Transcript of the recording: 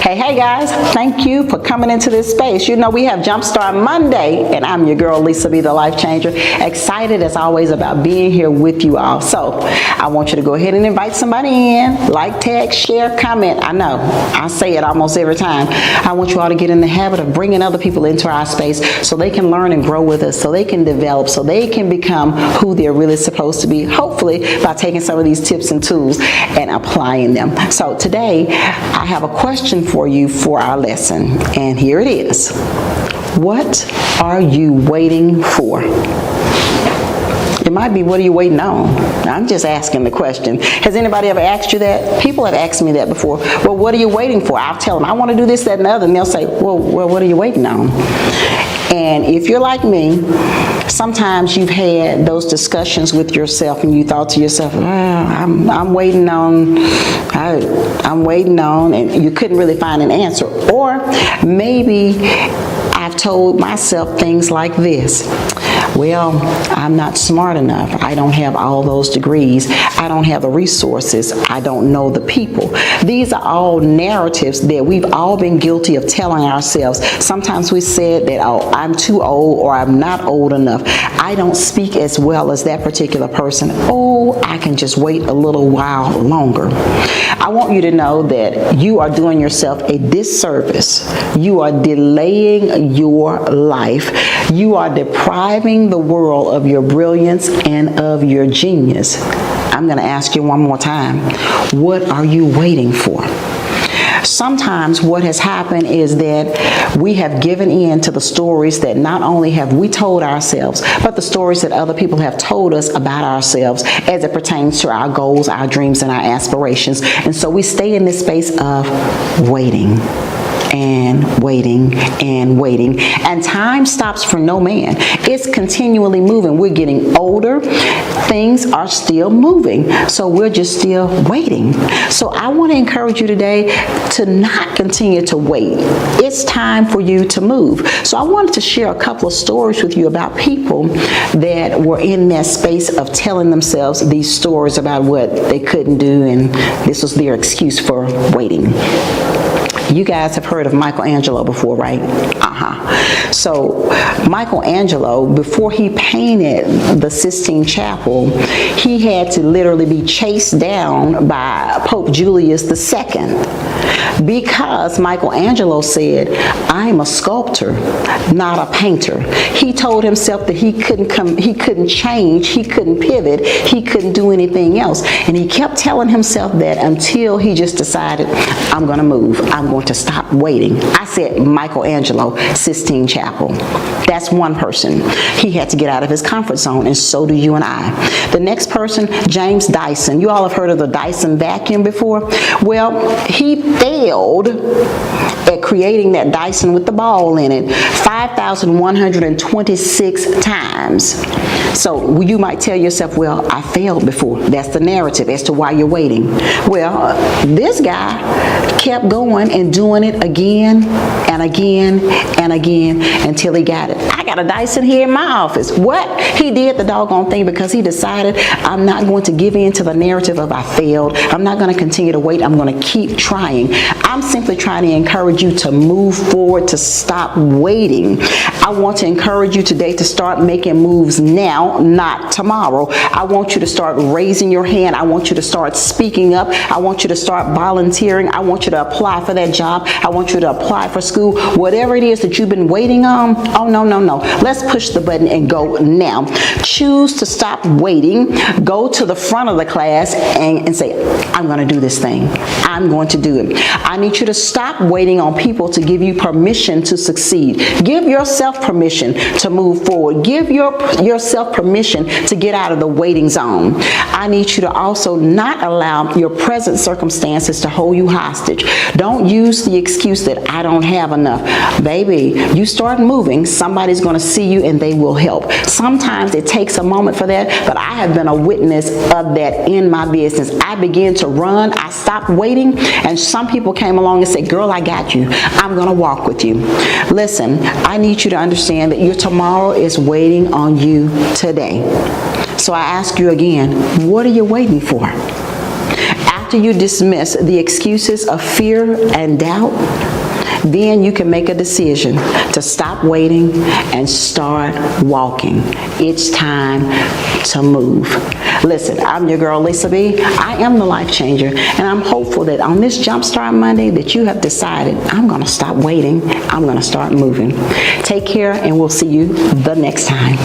Hey guys, thank you for coming into this space. You know we have Jumpstart Monday, and I'm your girl Lisa B, the Life Changer. Excited as always about being here with you all. So I want you to go ahead and invite somebody in, like, tag, share, comment. I know I say it almost every time. I want you all to get in the habit of bringing other people into our space so they can learn and grow with us, so they can develop, so they can become who they're really supposed to be, hopefully by taking some of these tips and tools and applying them. So today I have a question for you for our lesson, and here it is. What are you waiting for? It might be, what are you waiting on? I'm just asking the question. Has anybody ever asked you that? People have asked me that before. Well, what are you waiting for? I'll tell them, I want to do this, that, and the other. And they'll say, well, what are you waiting on? And if you're like me, sometimes you've had those discussions with yourself and you thought to yourself, I'm waiting on, and you couldn't really find an answer. Or maybe I've told myself things like this. Well, I'm not smart enough. I don't have all those degrees. I don't have the resources. I don't know the people. These are all narratives that we've all been guilty of telling ourselves. Sometimes we said that, oh, I'm too old, or I'm not old enough. I don't speak as well as that particular person. Oh, I can just wait a little while longer. I want you to know that you are doing yourself a disservice. You are delaying your life. You are depriving the world of your brilliance and of your genius. I'm going to ask you one more time. What are you waiting for? Sometimes what has happened is that we have given in to the stories that not only have we told ourselves, but the stories that other people have told us about ourselves as it pertains to our goals, our dreams, and our aspirations. And so we stay in this space of waiting and waiting and waiting, and time stops for no man. It's continually moving. We're getting older. Things are still moving, so we're just still waiting. So I want to encourage you today to not continue to wait. It's time for you to move. So I wanted to share a couple of stories with you about people that were in that space of telling themselves these stories about what they couldn't do, and this was their excuse for waiting. You guys have heard of Michelangelo before, right? So Michelangelo, before he painted the Sistine Chapel, he had to literally be chased down by Pope Julius II, because Michelangelo said, I'm a sculptor, not a painter. He told himself that he couldn't change, he couldn't pivot, he couldn't do anything else. And he kept telling himself that until he just decided, I'm going to move. I'm going to stop waiting. I said Michelangelo, Sistine Chapel. That's one person. He had to get out of his comfort zone, and so do you and I. The next person, James Dyson. You all have heard of the Dyson vacuum before? Well, he failed at creating that Dyson with the ball in it 5,126 times. So you might tell yourself, well, I failed before. That's the narrative as to why you're waiting. Well, this guy kept going and doing it again and again and again until he got it. I got a Dyson here in my office. What? He did the doggone thing because he decided, I'm not going to give in to the narrative of I failed. I'm not going to continue to wait. I'm going to keep trying. I'm simply trying to encourage you to move forward, to stop waiting. I want to encourage you today to start making moves now, not tomorrow. I want you to start raising your hand. I want you to start speaking up. I want you to start volunteering. I want you to apply for that job. I want you to apply for school. Whatever it is that you've been waiting on, oh, no. Let's push the button and go now. Choose to stop waiting. Go to the front of the class and say, I'm going to do this thing. I'm going to do it. I need you to stop waiting on people to give you permission to succeed. Give yourself permission to move forward. Give yourself permission to get out of the waiting zone. I need you to also not allow your present circumstances to hold you hostage. Don't use the excuse that I don't have enough. Baby, you start moving, somebody's going to see you and they will help. Sometimes it takes a moment for that, but I have been a witness of that in my business. I began to run, I stopped waiting, and some people came along and said, girl, I got you. I'm going to walk with you. Listen, I need you to understand that your tomorrow is waiting on you today. So I ask you again, what are you waiting for? After you dismiss the excuses of fear and doubt, then you can make a decision to stop waiting and start walking. It's time to move. Listen, I'm your girl, Lisa B. I am the life changer, and I'm hopeful that on this Jumpstart Monday that you have decided, I'm going to stop waiting, I'm going to start moving. Take care, and we'll see you the next time.